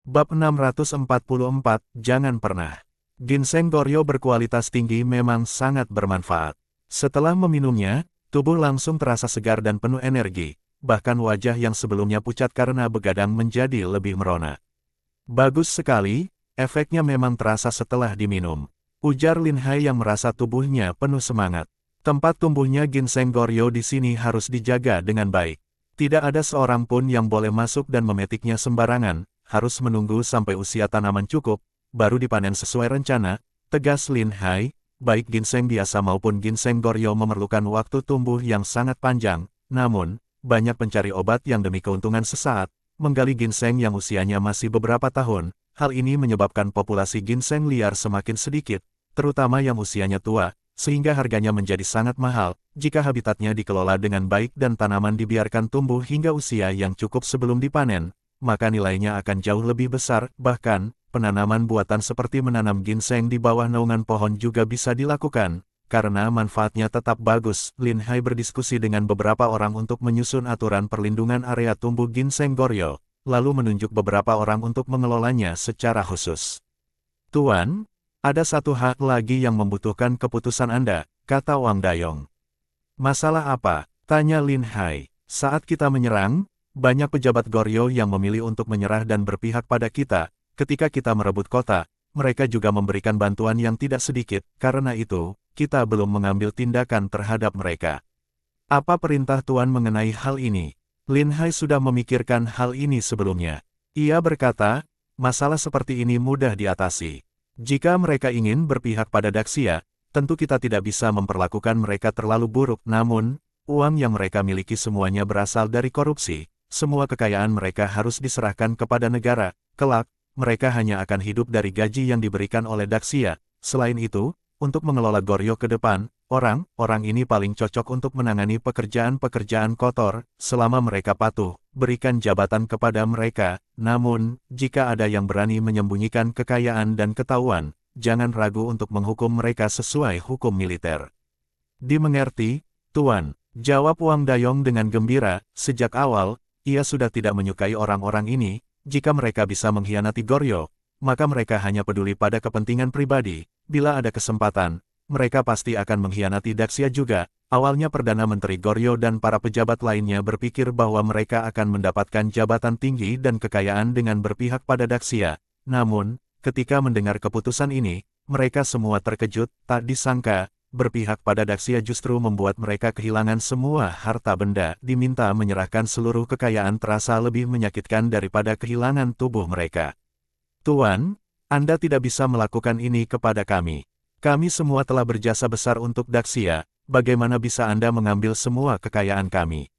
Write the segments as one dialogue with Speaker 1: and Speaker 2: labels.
Speaker 1: Bab 644, Jangan pernah. Ginseng Goryo berkualitas tinggi memang sangat bermanfaat. Setelah meminumnya, tubuh langsung terasa segar dan penuh energi, bahkan wajah yang sebelumnya pucat karena begadang menjadi lebih merona. Bagus sekali, efeknya memang terasa setelah diminum, ujar Lin Hai yang merasa tubuhnya penuh semangat. Tempat tumbuhnya ginseng Goryo di sini harus dijaga dengan baik. Tidak ada seorang pun yang boleh masuk dan memetiknya sembarangan, harus menunggu sampai usia tanaman cukup, baru dipanen sesuai rencana, tegas Lin Hai. Baik ginseng biasa maupun ginseng Goryo memerlukan waktu tumbuh yang sangat panjang, namun, banyak pencari obat yang demi keuntungan sesaat, menggali ginseng yang usianya masih beberapa tahun. Hal ini menyebabkan populasi ginseng liar semakin sedikit, terutama yang usianya tua, sehingga harganya menjadi sangat mahal. Jika habitatnya dikelola dengan baik dan tanaman dibiarkan tumbuh hingga usia yang cukup sebelum dipanen, maka nilainya akan jauh lebih besar. Bahkan, penanaman buatan seperti menanam ginseng di bawah naungan pohon juga bisa dilakukan, karena manfaatnya tetap bagus. Lin Hai berdiskusi dengan beberapa orang untuk menyusun aturan perlindungan area tumbuh ginseng Goryo, lalu menunjuk beberapa orang untuk mengelolanya secara khusus. Tuan, ada satu hal lagi yang membutuhkan keputusan Anda, kata Wang Dayong. Masalah apa? Tanya Lin Hai. Saat kita menyerang, banyak pejabat Goryo yang memilih untuk menyerah dan berpihak pada kita. Ketika kita merebut kota, mereka juga memberikan bantuan yang tidak sedikit. Karena itu, kita belum mengambil tindakan terhadap mereka. Apa perintah Tuan mengenai hal ini? Lin Hai sudah memikirkan hal ini sebelumnya. Ia berkata, masalah seperti ini mudah diatasi. Jika mereka ingin berpihak pada Daxia, tentu kita tidak bisa memperlakukan mereka terlalu buruk. Namun, uang yang mereka miliki semuanya berasal dari korupsi. Semua kekayaan mereka harus diserahkan kepada negara. Kelak, mereka hanya akan hidup dari gaji yang diberikan oleh Daxia. Selain itu, untuk mengelola Goryo ke depan, orang ini paling cocok untuk menangani pekerjaan-pekerjaan kotor. Selama mereka patuh, berikan jabatan kepada mereka. Namun, jika ada yang berani menyembunyikan kekayaan dan ketahuan, jangan ragu untuk menghukum mereka sesuai hukum militer. Dimengerti, Tuan, jawab Wang Dayong dengan gembira. Sejak awal, ia sudah tidak menyukai orang-orang ini. Jika mereka bisa mengkhianati Goryo, maka mereka hanya peduli pada kepentingan pribadi. Bila ada kesempatan, mereka pasti akan mengkhianati Daxia juga. Awalnya Perdana Menteri Goryo dan para pejabat lainnya berpikir bahwa mereka akan mendapatkan jabatan tinggi dan kekayaan dengan berpihak pada Daxia. Namun, ketika mendengar keputusan ini, mereka semua terkejut. Tak disangka, berpihak pada Daxia justru membuat mereka kehilangan semua harta benda. Diminta menyerahkan seluruh kekayaan terasa lebih menyakitkan daripada kehilangan tubuh mereka. Tuan, Anda tidak bisa melakukan ini kepada kami. Kami semua telah berjasa besar untuk Daxia, bagaimana bisa Anda mengambil semua kekayaan kami?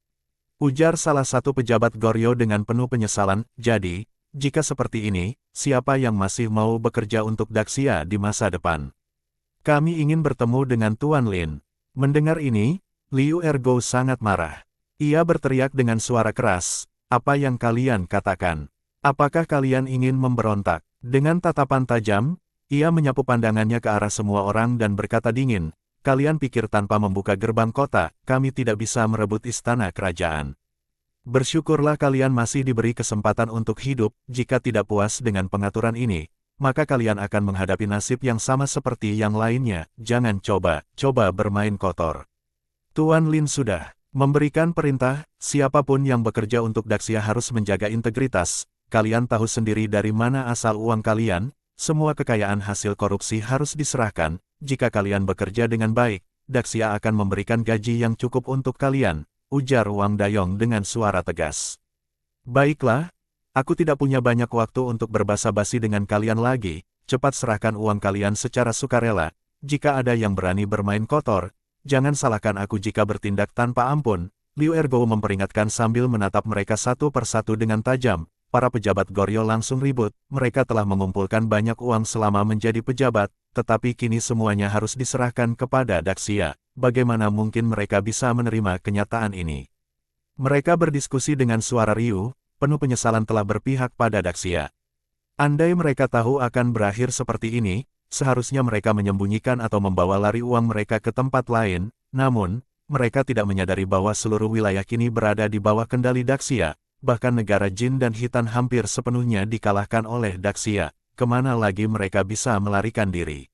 Speaker 1: Ujar salah satu pejabat Goryo dengan penuh penyesalan. Jadi, jika seperti ini, siapa yang masih mau bekerja untuk Daxia di masa depan? Kami ingin bertemu dengan Tuan Lin. Mendengar ini, Liu Ergo sangat marah. Ia berteriak dengan suara keras, apa yang kalian katakan? Apakah kalian ingin memberontak? Dengan tatapan tajam, ia menyapu pandangannya ke arah semua orang dan berkata dingin, kalian pikir tanpa membuka gerbang kota, kami tidak bisa merebut istana kerajaan. Bersyukurlah kalian masih diberi kesempatan untuk hidup. Jika tidak puas dengan pengaturan ini, maka kalian akan menghadapi nasib yang sama seperti yang lainnya. Jangan coba bermain kotor. Tuan Lin sudah memberikan perintah, siapapun yang bekerja untuk Daxia harus menjaga integritas. Kalian tahu sendiri dari mana asal uang kalian. Semua kekayaan hasil korupsi harus diserahkan. Jika kalian bekerja dengan baik, Daxia akan memberikan gaji yang cukup untuk kalian, ujar Wang Dayong dengan suara tegas. Baiklah, aku tidak punya banyak waktu untuk berbasa-basi dengan kalian lagi. Cepat serahkan uang kalian secara sukarela. Jika ada yang berani bermain kotor, jangan salahkan aku jika bertindak tanpa ampun. Liu Ergo memperingatkan sambil menatap mereka satu persatu dengan tajam. Para pejabat Goryo langsung ribut. Mereka telah mengumpulkan banyak uang selama menjadi pejabat, tetapi kini semuanya harus diserahkan kepada Daxia. Bagaimana mungkin mereka bisa menerima kenyataan ini? Mereka berdiskusi dengan suara riuh, penuh penyesalan telah berpihak pada Daxia. Andai mereka tahu akan berakhir seperti ini, seharusnya mereka menyembunyikan atau membawa lari uang mereka ke tempat lain. Namun, mereka tidak menyadari bahwa seluruh wilayah kini berada di bawah kendali Daxia. bahkan negara Jin dan Hitan hampir sepenuhnya dikalahkan oleh Daxia, kemana lagi mereka bisa melarikan diri.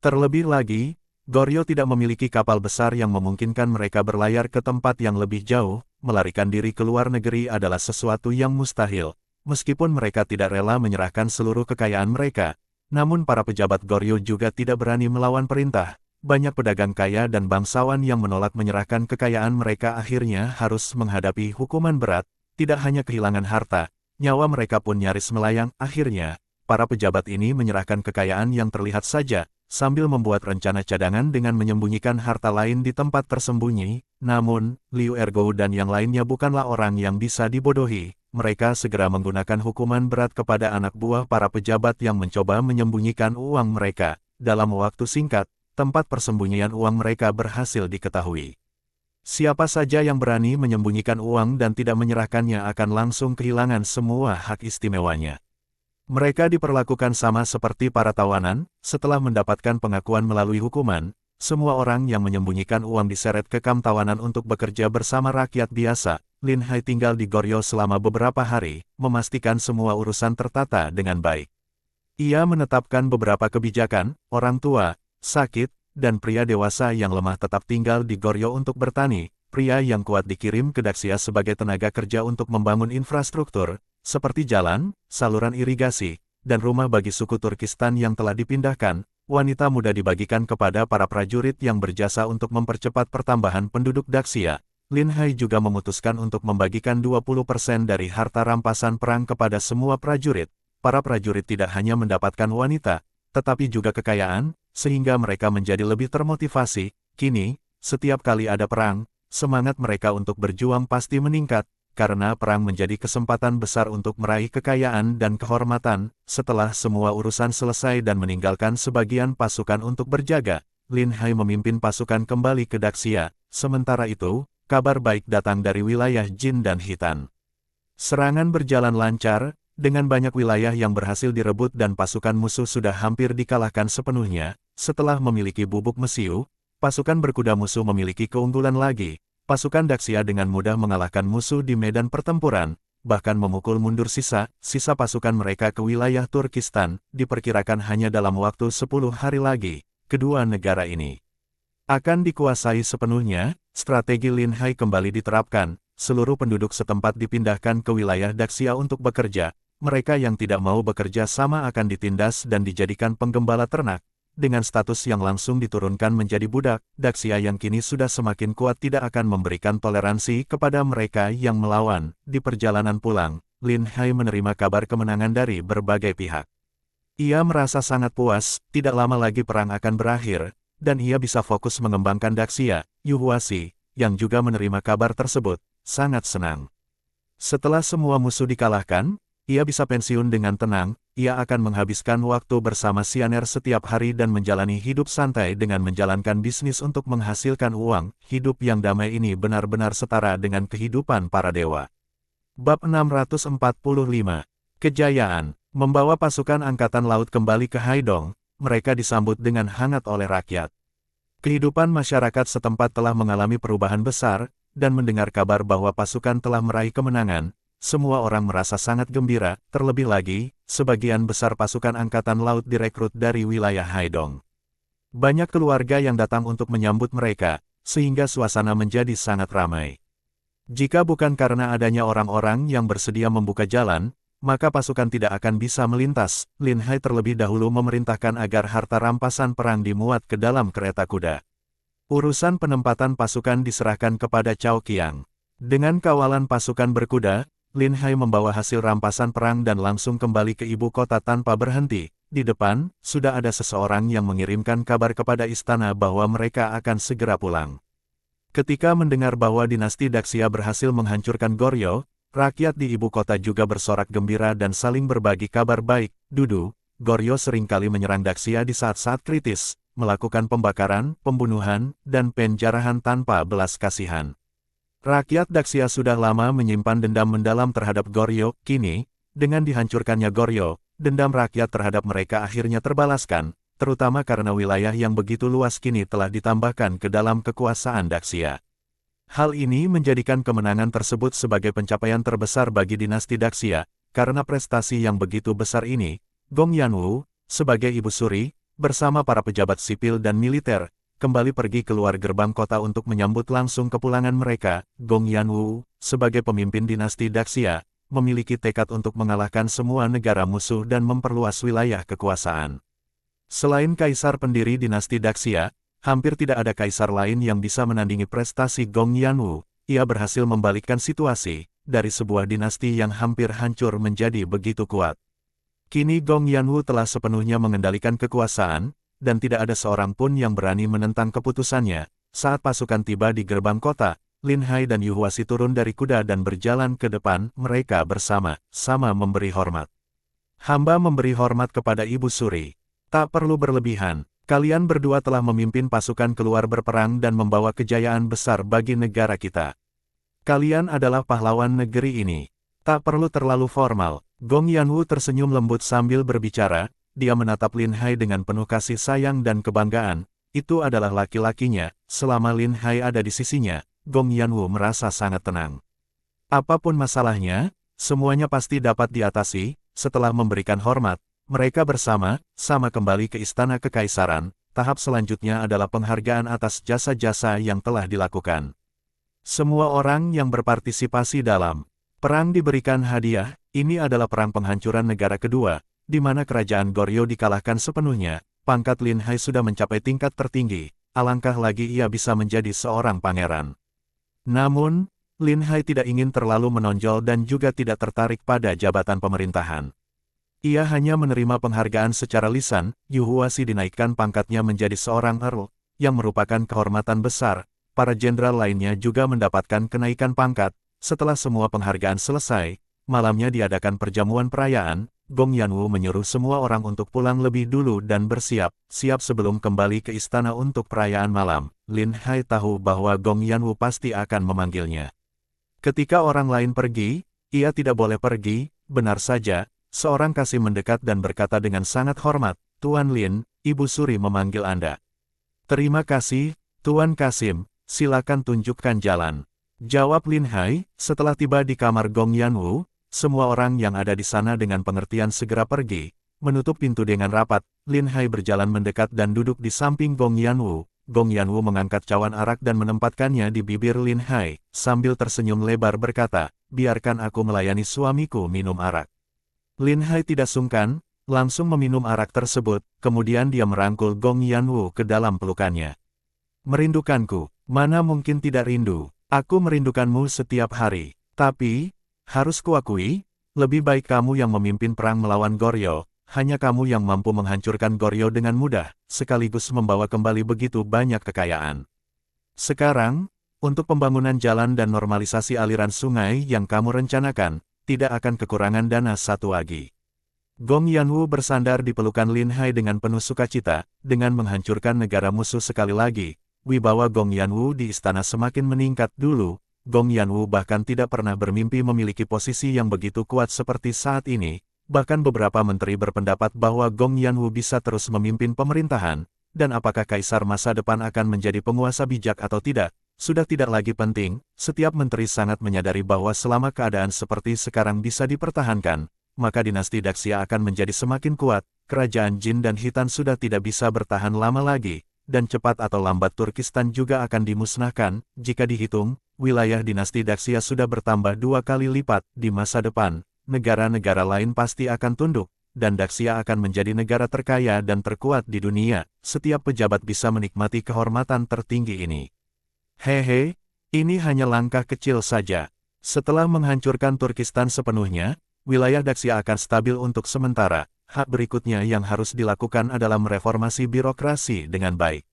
Speaker 1: Terlebih lagi, Goryeo tidak memiliki kapal besar yang memungkinkan mereka berlayar ke tempat yang lebih jauh, melarikan diri ke luar negeri adalah sesuatu yang mustahil. Meskipun mereka tidak rela menyerahkan seluruh kekayaan mereka, namun para pejabat Goryeo juga tidak berani melawan perintah. Banyak pedagang kaya dan bangsawan yang menolak menyerahkan kekayaan mereka akhirnya harus menghadapi hukuman berat, tidak hanya kehilangan harta, nyawa mereka pun nyaris melayang. Akhirnya, para pejabat ini menyerahkan kekayaan yang terlihat saja, sambil membuat rencana cadangan dengan menyembunyikan harta lain di tempat tersembunyi. Namun, Liu Ergo dan yang lainnya bukanlah orang yang bisa dibodohi. Mereka segera menggunakan hukuman berat kepada anak buah para pejabat yang mencoba menyembunyikan uang mereka. Dalam waktu singkat, tempat persembunyian uang mereka berhasil diketahui. Siapa saja yang berani menyembunyikan uang dan tidak menyerahkannya akan langsung kehilangan semua hak istimewanya. Mereka diperlakukan sama seperti para tawanan. Setelah mendapatkan pengakuan melalui hukuman, semua orang yang menyembunyikan uang diseret ke kamp tawanan untuk bekerja bersama rakyat biasa. Lin Hai tinggal di Goryeo selama beberapa hari, memastikan semua urusan tertata dengan baik. Ia menetapkan beberapa kebijakan. Orang tua, sakit, dan pria dewasa yang lemah tetap tinggal di Goryeo untuk bertani. Pria yang kuat dikirim ke Daxia sebagai tenaga kerja untuk membangun infrastruktur, seperti jalan, saluran irigasi, dan rumah bagi suku Turkistan yang telah dipindahkan. Wanita muda dibagikan kepada para prajurit yang berjasa untuk mempercepat pertambahan penduduk Daxia. Lin Hai juga memutuskan untuk membagikan 20% dari harta rampasan perang kepada semua prajurit. Para prajurit tidak hanya mendapatkan wanita, tetapi juga kekayaan, sehingga mereka menjadi lebih termotivasi. Kini, setiap kali ada perang, semangat mereka untuk berjuang pasti meningkat, karena perang menjadi kesempatan besar untuk meraih kekayaan dan kehormatan. Setelah semua urusan selesai dan meninggalkan sebagian pasukan untuk berjaga, Lin Hai memimpin pasukan kembali ke Daxia. Sementara itu, kabar baik datang dari wilayah Jin dan Hitan. Serangan berjalan lancar, dengan banyak wilayah yang berhasil direbut dan pasukan musuh sudah hampir dikalahkan sepenuhnya. Setelah memiliki bubuk mesiu, pasukan berkuda musuh memiliki keunggulan lagi. Pasukan Daxia dengan mudah mengalahkan musuh di medan pertempuran, bahkan memukul mundur sisa pasukan mereka ke wilayah Turkistan. Diperkirakan hanya dalam waktu 10 hari lagi, kedua negara ini akan dikuasai sepenuhnya. Strategi Lin Hai kembali diterapkan, seluruh penduduk setempat dipindahkan ke wilayah Daxia untuk bekerja. Mereka yang tidak mau bekerja sama akan ditindas dan dijadikan penggembala ternak. Dengan status yang langsung diturunkan menjadi budak, Daxia yang kini sudah semakin kuat tidak akan memberikan toleransi kepada mereka yang melawan. Di perjalanan pulang, Lin Hai menerima kabar kemenangan dari berbagai pihak. Ia merasa sangat puas, tidak lama lagi perang akan berakhir, dan ia bisa fokus mengembangkan Daxia. Yu Huaxi, yang juga menerima kabar tersebut, sangat senang. Setelah semua musuh dikalahkan, ia bisa pensiun dengan tenang. Ia akan menghabiskan waktu bersama Xianer setiap hari dan menjalani hidup santai dengan menjalankan bisnis untuk menghasilkan uang. Hidup yang damai ini benar-benar setara dengan kehidupan para dewa. Bab 645. Kejayaan. Membawa pasukan angkatan laut kembali ke Haidong, mereka disambut dengan hangat oleh rakyat. Kehidupan masyarakat setempat telah mengalami perubahan besar, dan mendengar kabar bahwa pasukan telah meraih kemenangan, semua orang merasa sangat gembira. Terlebih lagi, sebagian besar pasukan angkatan laut direkrut dari wilayah Haidong. Banyak keluarga yang datang untuk menyambut mereka, sehingga suasana menjadi sangat ramai. Jika bukan karena adanya orang-orang yang bersedia membuka jalan, maka pasukan tidak akan bisa melintas. Lin Hai terlebih dahulu memerintahkan agar harta rampasan perang dimuat ke dalam kereta kuda. Urusan penempatan pasukan diserahkan kepada Cao Qiang. Dengan kawalan pasukan berkuda, Lin Hai membawa hasil rampasan perang dan langsung kembali ke ibu kota tanpa berhenti. Di depan, sudah ada seseorang yang mengirimkan kabar kepada istana bahwa mereka akan segera pulang. Ketika mendengar bahwa dinasti Daxia berhasil menghancurkan Goryeo, rakyat di ibu kota juga bersorak gembira dan saling berbagi kabar baik. Dudu, Goryeo seringkali menyerang Daxia di saat-saat kritis, melakukan pembakaran, pembunuhan, dan penjarahan tanpa belas kasihan. Rakyat Daxia sudah lama menyimpan dendam mendalam terhadap Goryeo. Kini, dengan dihancurkannya Goryeo, dendam rakyat terhadap mereka akhirnya terbalaskan, terutama karena wilayah yang begitu luas kini telah ditambahkan ke dalam kekuasaan Daxia. Hal ini menjadikan kemenangan tersebut sebagai pencapaian terbesar bagi dinasti Daxia. Karena prestasi yang begitu besar ini, Gong Yanwu, sebagai Ibu Suri, bersama para pejabat sipil dan militer, kembali pergi keluar gerbang kota untuk menyambut langsung kepulangan mereka. Gong Yanwu, sebagai pemimpin dinasti Daxia, memiliki tekad untuk mengalahkan semua negara musuh dan memperluas wilayah kekuasaan. Selain kaisar pendiri dinasti Daxia, hampir tidak ada kaisar lain yang bisa menandingi prestasi Gong Yanwu. Ia berhasil membalikkan situasi dari sebuah dinasti yang hampir hancur menjadi begitu kuat. Kini Gong Yanwu telah sepenuhnya mengendalikan kekuasaan, dan tidak ada seorang pun yang berani menentang keputusannya. Saat pasukan tiba di gerbang kota, Lin Hai dan Yu Huasi turun dari kuda dan berjalan ke depan. Mereka bersama-sama memberi hormat. Hamba memberi hormat kepada Ibu Suri. Tak perlu berlebihan. Kalian berdua telah memimpin pasukan keluar berperang dan membawa kejayaan besar bagi negara kita. Kalian adalah pahlawan negeri ini. Tak perlu terlalu formal. Gong Yanwu tersenyum lembut sambil berbicara. Dia menatap Lin Hai dengan penuh kasih sayang dan kebanggaan. Itu adalah laki-lakinya. Selama Lin Hai ada di sisinya, Gong Yanwu merasa sangat tenang. Apapun masalahnya, semuanya pasti dapat diatasi. Setelah memberikan hormat, mereka bersama-sama kembali ke istana kekaisaran. Tahap selanjutnya adalah penghargaan atas jasa-jasa yang telah dilakukan. Semua orang yang berpartisipasi dalam perang diberikan hadiah. Ini adalah perang penghancuran negara kedua, di mana kerajaan Goryeo dikalahkan sepenuhnya. Pangkat Lin Hai sudah mencapai tingkat tertinggi. Alangkah lagi ia bisa menjadi seorang pangeran. Namun, Lin Hai tidak ingin terlalu menonjol dan juga tidak tertarik pada jabatan pemerintahan. Ia hanya menerima penghargaan secara lisan. Yu Huasi dinaikkan pangkatnya menjadi seorang earl, yang merupakan kehormatan besar. Para jenderal lainnya juga mendapatkan kenaikan pangkat. Setelah semua penghargaan selesai, malamnya diadakan perjamuan perayaan. Gong Yanwu menyuruh semua orang untuk pulang lebih dulu dan bersiap-siap sebelum kembali ke istana untuk perayaan malam. Lin Hai tahu bahwa Gong Yanwu pasti akan memanggilnya. Ketika orang lain pergi, ia tidak boleh pergi. Benar saja, seorang Kasim mendekat dan berkata dengan sangat hormat, "Tuan Lin, Ibu Suri memanggil Anda." "Terima kasih, Tuan Kasim. Silakan tunjukkan jalan," jawab Lin Hai. Setelah tiba di kamar Gong Yanwu, semua orang yang ada di sana dengan pengertian segera pergi, menutup pintu dengan rapat. Lin Hai berjalan mendekat dan duduk di samping Gong Yanwu. Gong Yanwu mengangkat cawan arak dan menempatkannya di bibir Lin Hai, sambil tersenyum lebar berkata, "Biarkan aku melayani suamiku minum arak." Lin Hai tidak sungkan, langsung meminum arak tersebut, kemudian dia merangkul Gong Yanwu ke dalam pelukannya. "Merindukanku? Mana mungkin tidak rindu. Aku merindukanmu setiap hari. Tapi, harus kuakui, lebih baik kamu yang memimpin perang melawan Goryeo. Hanya kamu yang mampu menghancurkan Goryeo dengan mudah, sekaligus membawa kembali begitu banyak kekayaan. Sekarang, untuk pembangunan jalan dan normalisasi aliran sungai yang kamu rencanakan, tidak akan kekurangan dana satu lagi." Gong Yanwu bersandar di pelukan Lin Hai dengan penuh sukacita. Dengan menghancurkan negara musuh sekali lagi, wibawa Gong Yanwu di istana semakin meningkat. Dulu, Gong Yanwu bahkan tidak pernah bermimpi memiliki posisi yang begitu kuat seperti saat ini. Bahkan beberapa menteri berpendapat bahwa Gong Yanwu bisa terus memimpin pemerintahan, dan apakah kaisar masa depan akan menjadi penguasa bijak atau tidak, sudah tidak lagi penting. Setiap menteri sangat menyadari bahwa selama keadaan seperti sekarang bisa dipertahankan, maka dinasti Daxia akan menjadi semakin kuat. Kerajaan Jin dan Hitan sudah tidak bisa bertahan lama lagi, dan cepat atau lambat Turkistan juga akan dimusnahkan. Jika dihitung, wilayah dinasti Daxia sudah bertambah 2 kali lipat. Di masa depan, negara-negara lain pasti akan tunduk, dan Daxia akan menjadi negara terkaya dan terkuat di dunia. Setiap pejabat bisa menikmati kehormatan tertinggi ini. Hehe, ini hanya langkah kecil saja. Setelah menghancurkan Turkistan sepenuhnya, wilayah Daxia akan stabil untuk sementara. Hak berikutnya yang harus dilakukan adalah mereformasi birokrasi dengan baik.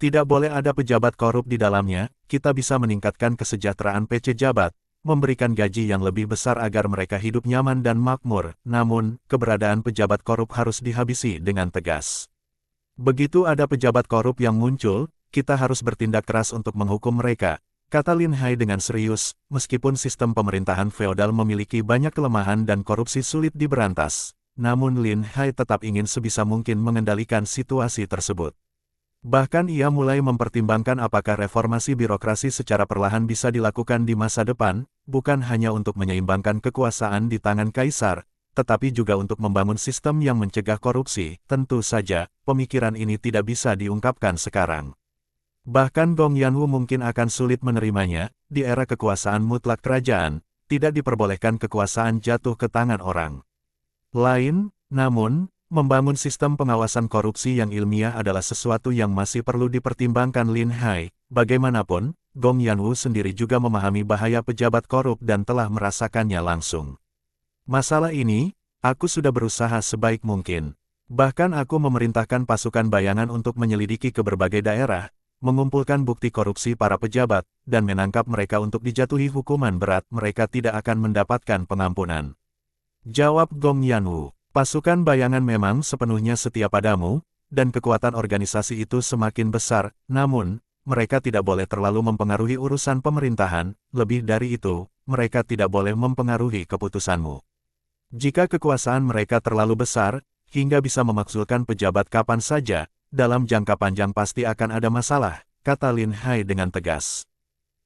Speaker 1: Tidak boleh ada pejabat korup di dalamnya. Kita bisa meningkatkan kesejahteraan pejabat, memberikan gaji yang lebih besar agar mereka hidup nyaman dan makmur. Namun, keberadaan pejabat korup harus dihabisi dengan tegas. Begitu ada pejabat korup yang muncul, kita harus bertindak keras untuk menghukum mereka, kata Lin Hai dengan serius. Meskipun sistem pemerintahan feodal memiliki banyak kelemahan dan korupsi sulit diberantas, namun Lin Hai tetap ingin sebisa mungkin mengendalikan situasi tersebut. Bahkan ia mulai mempertimbangkan apakah reformasi birokrasi secara perlahan bisa dilakukan di masa depan, bukan hanya untuk menyeimbangkan kekuasaan di tangan kaisar, tetapi juga untuk membangun sistem yang mencegah korupsi. Tentu saja, pemikiran ini tidak bisa diungkapkan sekarang. Bahkan Gong Yanwu mungkin akan sulit menerimanya, di era kekuasaan mutlak kerajaan, tidak diperbolehkan kekuasaan jatuh ke tangan orang lain, namun, membangun sistem pengawasan korupsi yang ilmiah adalah sesuatu yang masih perlu dipertimbangkan Lin Hai. Bagaimanapun, Gong Yanwu sendiri juga memahami bahaya pejabat korup dan telah merasakannya langsung. Masalah ini, aku sudah berusaha sebaik mungkin. Bahkan aku memerintahkan pasukan bayangan untuk menyelidiki ke berbagai daerah, mengumpulkan bukti korupsi para pejabat, dan menangkap mereka untuk dijatuhi hukuman berat. Mereka tidak akan mendapatkan pengampunan. Jawab Gong Yanwu, pasukan bayangan memang sepenuhnya setia padamu, dan kekuatan organisasi itu semakin besar, namun, mereka tidak boleh terlalu mempengaruhi urusan pemerintahan, lebih dari itu, mereka tidak boleh mempengaruhi keputusanmu. Jika kekuasaan mereka terlalu besar, hingga bisa memakzulkan pejabat kapan saja, dalam jangka panjang pasti akan ada masalah, kata Lin Hai dengan tegas.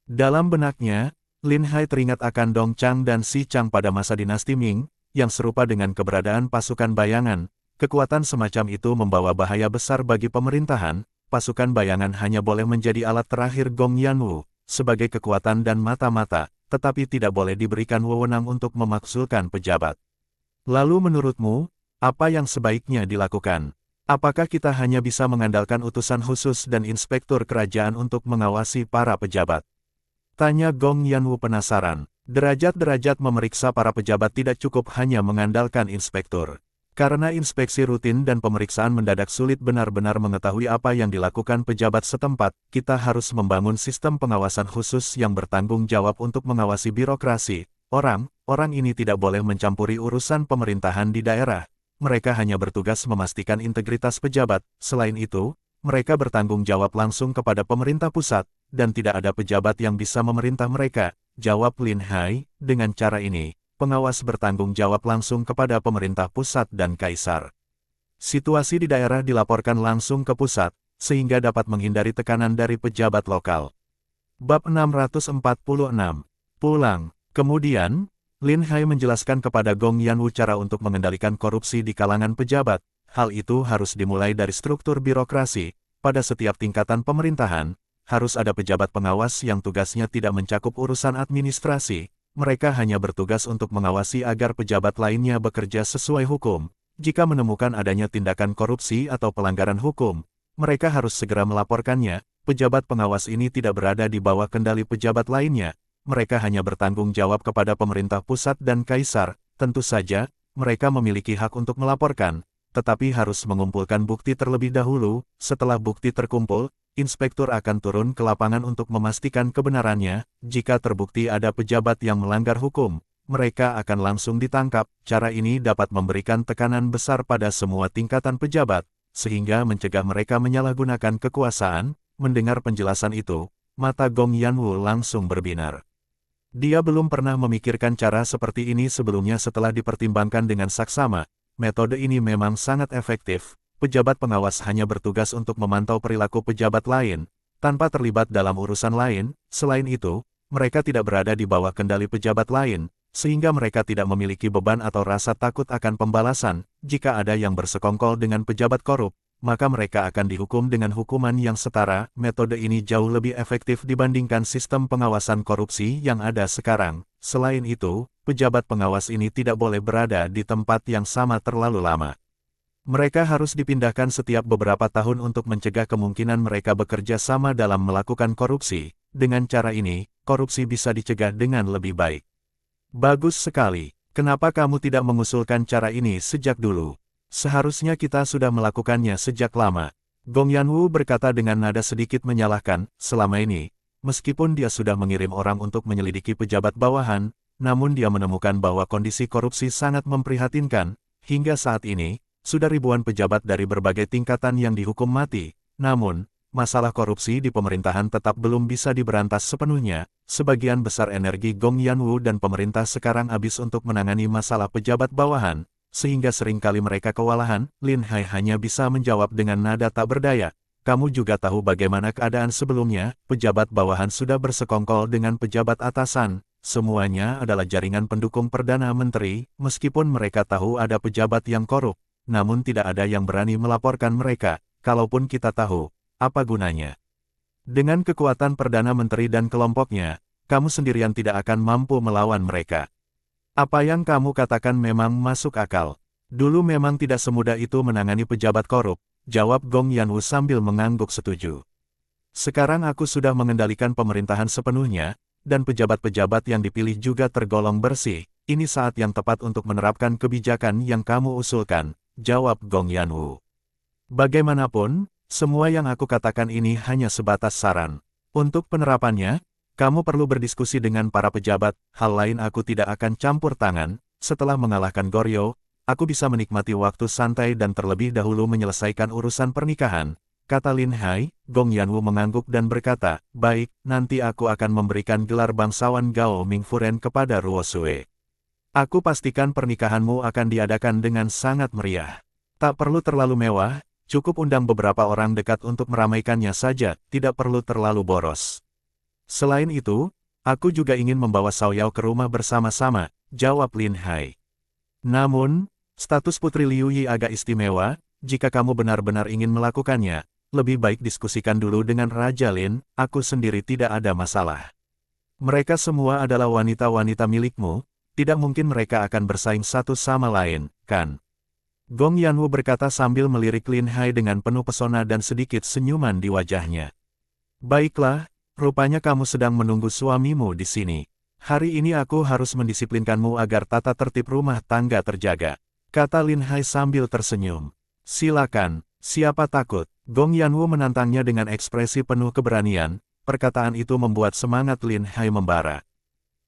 Speaker 1: Dalam benaknya, Lin Hai teringat akan Dong Chang dan Si Chang pada masa dinasti Ming, yang serupa dengan keberadaan pasukan bayangan. Kekuatan semacam itu membawa bahaya besar bagi pemerintahan. Pasukan bayangan hanya boleh menjadi alat terakhir Gong Yanwu, sebagai kekuatan dan mata-mata, tetapi tidak boleh diberikan wewenang untuk memakzulkan pejabat. Lalu menurutmu, apa yang sebaiknya dilakukan? Apakah kita hanya bisa mengandalkan utusan khusus dan inspektur kerajaan untuk mengawasi para pejabat? Tanya Gong Yanwu penasaran. Derajat-derajat memeriksa para pejabat tidak cukup hanya mengandalkan inspektur. Karena inspeksi rutin dan pemeriksaan mendadak sulit benar-benar mengetahui apa yang dilakukan pejabat setempat, kita harus membangun sistem pengawasan khusus yang bertanggung jawab untuk mengawasi birokrasi. Orang ini tidak boleh mencampuri urusan pemerintahan di daerah. Mereka hanya bertugas memastikan integritas pejabat. Selain itu, mereka bertanggung jawab langsung kepada pemerintah pusat, dan tidak ada pejabat yang bisa memerintah mereka. Jawab Lin Hai, dengan cara ini, pengawas bertanggung jawab langsung kepada pemerintah pusat dan kaisar. Situasi di daerah dilaporkan langsung ke pusat, sehingga dapat menghindari tekanan dari pejabat lokal. Bab 646. Pulang. Kemudian, Lin Hai menjelaskan kepada Gong Yanwu cara untuk mengendalikan korupsi di kalangan pejabat. Hal itu harus dimulai dari struktur birokrasi. Pada setiap tingkatan pemerintahan, harus ada pejabat pengawas yang tugasnya tidak mencakup urusan administrasi. Mereka hanya bertugas untuk mengawasi agar pejabat lainnya bekerja sesuai hukum. Jika menemukan adanya tindakan korupsi atau pelanggaran hukum, mereka harus segera melaporkannya. Pejabat pengawas ini tidak berada di bawah kendali pejabat lainnya. Mereka hanya bertanggung jawab kepada pemerintah pusat dan kaisar. Tentu saja, mereka memiliki hak untuk melaporkan, tetapi harus mengumpulkan bukti terlebih dahulu. Setelah bukti terkumpul, inspektur akan turun ke lapangan untuk memastikan kebenarannya. Jika terbukti ada pejabat yang melanggar hukum, mereka akan langsung ditangkap. Cara ini dapat memberikan tekanan besar pada semua tingkatan pejabat, sehingga mencegah mereka menyalahgunakan kekuasaan. Mendengar penjelasan itu, mata Gong Yanwu langsung berbinar. Dia belum pernah memikirkan cara seperti ini sebelumnya. Setelah dipertimbangkan dengan saksama, metode ini memang sangat efektif. Pejabat pengawas hanya bertugas untuk memantau perilaku pejabat lain, tanpa terlibat dalam urusan lain. Selain itu, mereka tidak berada di bawah kendali pejabat lain, sehingga mereka tidak memiliki beban atau rasa takut akan pembalasan. Jika ada yang bersekongkol dengan pejabat korup, maka mereka akan dihukum dengan hukuman yang setara. Metode ini jauh lebih efektif dibandingkan sistem pengawasan korupsi yang ada sekarang. Selain itu, pejabat pengawas ini tidak boleh berada di tempat yang sama terlalu lama. Mereka harus dipindahkan setiap beberapa tahun untuk mencegah kemungkinan mereka bekerja sama dalam melakukan korupsi. Dengan cara ini, korupsi bisa dicegah dengan lebih baik. Bagus sekali. Kenapa kamu tidak mengusulkan cara ini sejak dulu? Seharusnya kita sudah melakukannya sejak lama. Gong Yanwu berkata dengan nada sedikit menyalahkan. Selama ini, meskipun dia sudah mengirim orang untuk menyelidiki pejabat bawahan, namun dia menemukan bahwa kondisi korupsi sangat memprihatinkan. Hingga saat ini, sudah ribuan pejabat dari berbagai tingkatan yang dihukum mati. Namun, masalah korupsi di pemerintahan tetap belum bisa diberantas sepenuhnya. Sebagian besar energi Gong Yanwu dan pemerintah sekarang habis untuk menangani masalah pejabat bawahan, sehingga seringkali mereka kewalahan. Lin Hai hanya bisa menjawab dengan nada tak berdaya. kamu juga tahu bagaimana keadaan sebelumnya, pejabat bawahan sudah bersekongkol dengan pejabat atasan, semuanya adalah jaringan pendukung Perdana Menteri, meskipun mereka tahu ada pejabat yang korup, namun tidak ada yang berani melaporkan mereka, kalaupun kita tahu, apa gunanya. Dengan kekuatan Perdana Menteri dan kelompoknya, kamu sendirian tidak akan mampu melawan mereka. Apa yang kamu katakan memang masuk akal. Dulu memang tidak semudah itu menangani pejabat korup, jawab Gong Yanwu sambil mengangguk setuju. Sekarang aku sudah mengendalikan pemerintahan sepenuhnya, dan pejabat-pejabat yang dipilih juga tergolong bersih, ini saat yang tepat untuk menerapkan kebijakan yang kamu usulkan, jawab Gong Yanwu. Bagaimanapun, semua yang aku katakan ini hanya sebatas saran. Untuk penerapannya, kamu perlu berdiskusi dengan para pejabat, hal lain aku tidak akan campur tangan. Setelah mengalahkan Goryo, aku bisa menikmati waktu santai dan terlebih dahulu menyelesaikan urusan pernikahan, kata Lin Hai. Gong Yanwu mengangguk dan berkata, baik, nanti aku akan memberikan gelar bangsawan Gao Mingfuren kepada Ruo Sue. Aku pastikan pernikahanmu akan diadakan dengan sangat meriah. Tak perlu terlalu mewah, cukup undang beberapa orang dekat untuk meramaikannya saja, tidak perlu terlalu boros. Selain itu, aku juga ingin membawa Xiao Yao ke rumah bersama-sama, jawab Lin Hai. Namun, status Putri Liu Yi agak istimewa, jika kamu benar-benar ingin melakukannya, lebih baik diskusikan dulu dengan Raja Lin, aku sendiri tidak ada masalah. Mereka semua adalah wanita-wanita milikmu, tidak mungkin mereka akan bersaing satu sama lain, kan? Gong Yanwu berkata sambil melirik Lin Hai dengan penuh pesona dan sedikit senyuman di wajahnya. Baiklah, rupanya kamu sedang menunggu suamimu di sini. Hari ini aku harus mendisiplinkanmu agar tata tertib rumah tangga terjaga, kata Lin Hai sambil tersenyum. Silakan, siapa takut? Gong Yanwu menantangnya dengan ekspresi penuh keberanian, perkataan itu membuat semangat Lin Hai membara.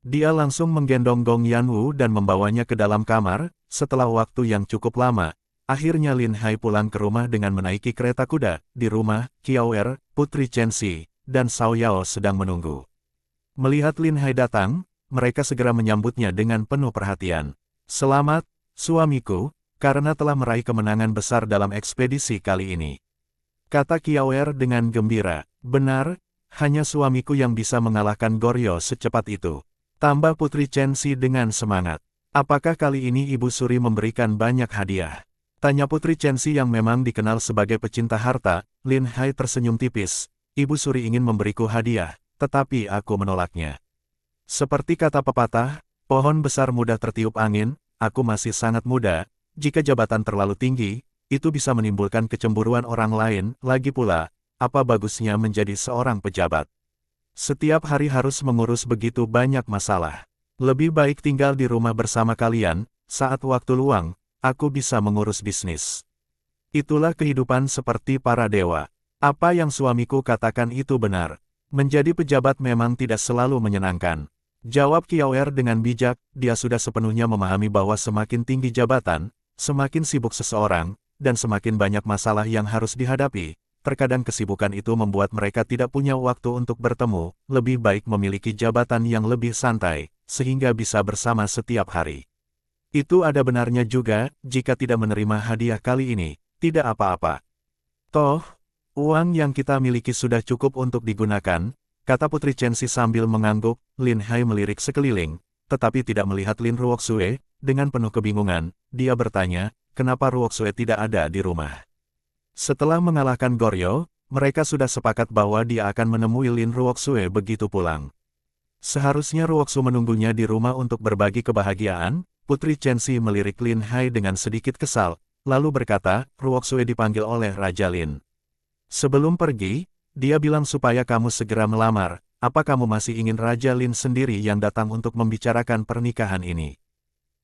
Speaker 1: Dia langsung menggendong Gong Yanwu dan membawanya ke dalam kamar. Setelah waktu yang cukup lama, akhirnya Lin Hai pulang ke rumah dengan menaiki kereta kuda. Di rumah, Qiaoer, Putri Chenxi, dan Xiao Yao sedang menunggu. Melihat Lin Hai datang, mereka segera menyambutnya dengan penuh perhatian. Selamat, suamiku, karena telah meraih kemenangan besar dalam ekspedisi kali ini, kata Qiaoer dengan gembira. Benar, hanya suamiku yang bisa mengalahkan Goryo secepat itu, tambah Putri Chenxi dengan semangat. Apakah kali ini Ibu Suri memberikan banyak hadiah? Tanya Putri Chenxi yang memang dikenal sebagai pecinta harta. Lin Hai tersenyum tipis. Ibu Suri ingin memberiku hadiah, tetapi aku menolaknya. Seperti kata pepatah, pohon besar mudah tertiup angin, aku masih sangat muda, jika jabatan terlalu tinggi, itu bisa menimbulkan kecemburuan orang lain. Lagi pula, apa bagusnya menjadi seorang pejabat? Setiap hari harus mengurus begitu banyak masalah. Lebih baik tinggal di rumah bersama kalian, saat waktu luang, aku bisa mengurus bisnis. Itulah kehidupan seperti para dewa. Apa yang suamiku katakan itu benar. Menjadi pejabat memang tidak selalu menyenangkan, jawab Qiaoer dengan bijak. Dia sudah sepenuhnya memahami bahwa semakin tinggi jabatan, semakin sibuk seseorang, dan semakin banyak masalah yang harus dihadapi. Terkadang kesibukan itu membuat mereka tidak punya waktu untuk bertemu. Lebih baik memiliki jabatan yang lebih santai, sehingga bisa bersama setiap hari. Itu ada benarnya juga, jika tidak menerima hadiah kali ini, tidak apa-apa. Toh, uang yang kita miliki sudah cukup untuk digunakan, kata Putri Chenxi sambil mengangguk. Lin Hai melirik sekeliling, tetapi tidak melihat Lin Ruoxue. Dengan penuh kebingungan, dia bertanya, kenapa Ruoxue tidak ada di rumah? Setelah mengalahkan Goryo, mereka sudah sepakat bahwa dia akan menemui Lin Ruoxue begitu pulang. Seharusnya Ruoxue menunggunya di rumah untuk berbagi kebahagiaan. Putri Chenxi melirik Lin Hai dengan sedikit kesal, lalu berkata, Ruoxue dipanggil oleh Raja Lin. Sebelum pergi, dia bilang supaya kamu segera melamar. Apa kamu masih ingin Raja Lin sendiri yang datang untuk membicarakan pernikahan ini?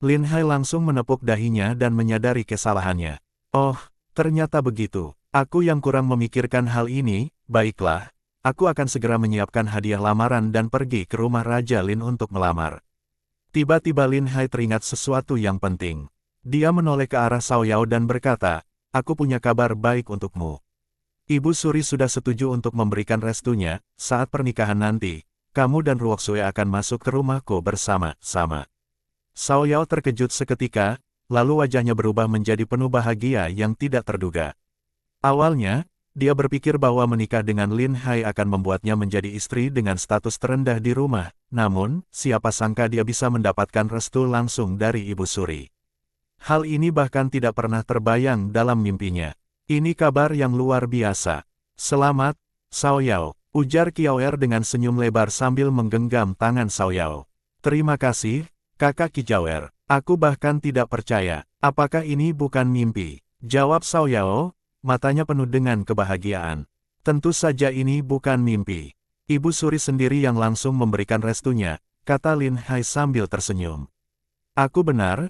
Speaker 1: Lin Hai langsung menepuk dahinya dan menyadari kesalahannya. Oh, ternyata begitu. Aku yang kurang memikirkan hal ini. Baiklah, aku akan segera menyiapkan hadiah lamaran dan pergi ke rumah Raja Lin untuk melamar. Tiba-tiba Lin Hai teringat sesuatu yang penting. Dia menoleh ke arah Xiao Yao dan berkata, aku punya kabar baik untukmu. Ibu Suri sudah setuju untuk memberikan restunya. Saat pernikahan nanti, kamu dan Ruoxue akan masuk ke rumahku bersama-sama. Xiao Yao terkejut seketika, lalu wajahnya berubah menjadi penuh bahagia yang tidak terduga. Awalnya, Dia berpikir bahwa menikah dengan Lin Hai akan membuatnya menjadi istri dengan status terendah di rumah, namun, siapa sangka dia bisa mendapatkan restu langsung dari Ibu Suri. Hal ini bahkan tidak pernah terbayang dalam mimpinya. Ini kabar yang luar biasa. Selamat, Xiao Yao, ujar Kiaoer dengan senyum lebar sambil menggenggam tangan Xiao Yao. Terima kasih, kakak Kiaoer. Aku bahkan tidak percaya. Apakah ini bukan mimpi? Jawab Xiao Yao, matanya penuh dengan kebahagiaan. Tentu saja ini bukan mimpi. Ibu Suri sendiri yang langsung memberikan restunya, kata Lin Hai sambil tersenyum. Aku benar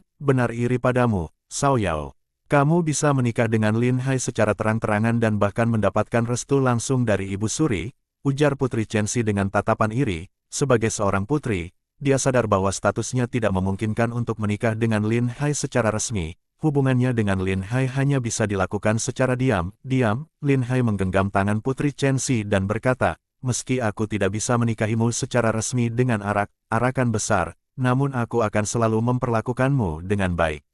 Speaker 1: iri padamu, Xiao Yao. Kamu bisa menikah dengan Lin Hai secara terang-terangan dan bahkan mendapatkan restu langsung dari Ibu Suri, ujar Putri Chenxi dengan tatapan iri. Sebagai seorang putri, dia sadar bahwa statusnya tidak memungkinkan untuk menikah dengan Lin Hai secara resmi. Hubungannya dengan Lin Hai hanya bisa dilakukan secara diam-diam. Lin Hai menggenggam tangan Putri Chenxi dan berkata, meski aku tidak bisa menikahimu secara resmi dengan arak-arakan besar, namun aku akan selalu memperlakukanmu dengan baik.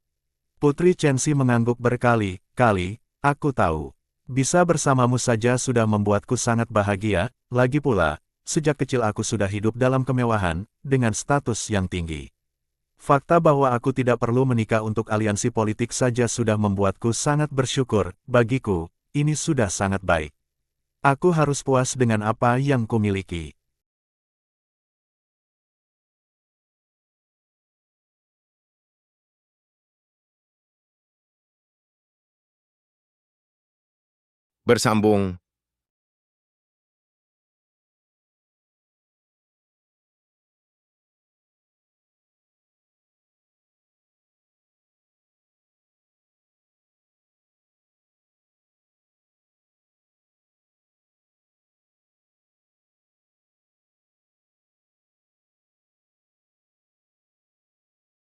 Speaker 1: Putri Chenxi mengangguk berkali-kali, aku tahu. Bisa bersamamu saja sudah membuatku sangat bahagia, lagi pula, sejak kecil aku sudah hidup dalam kemewahan, dengan status yang tinggi. Fakta bahwa aku tidak perlu menikah untuk aliansi politik saja sudah membuatku sangat bersyukur. Bagiku, ini sudah sangat baik. Aku harus puas dengan apa yang kumiliki.
Speaker 2: Bersambung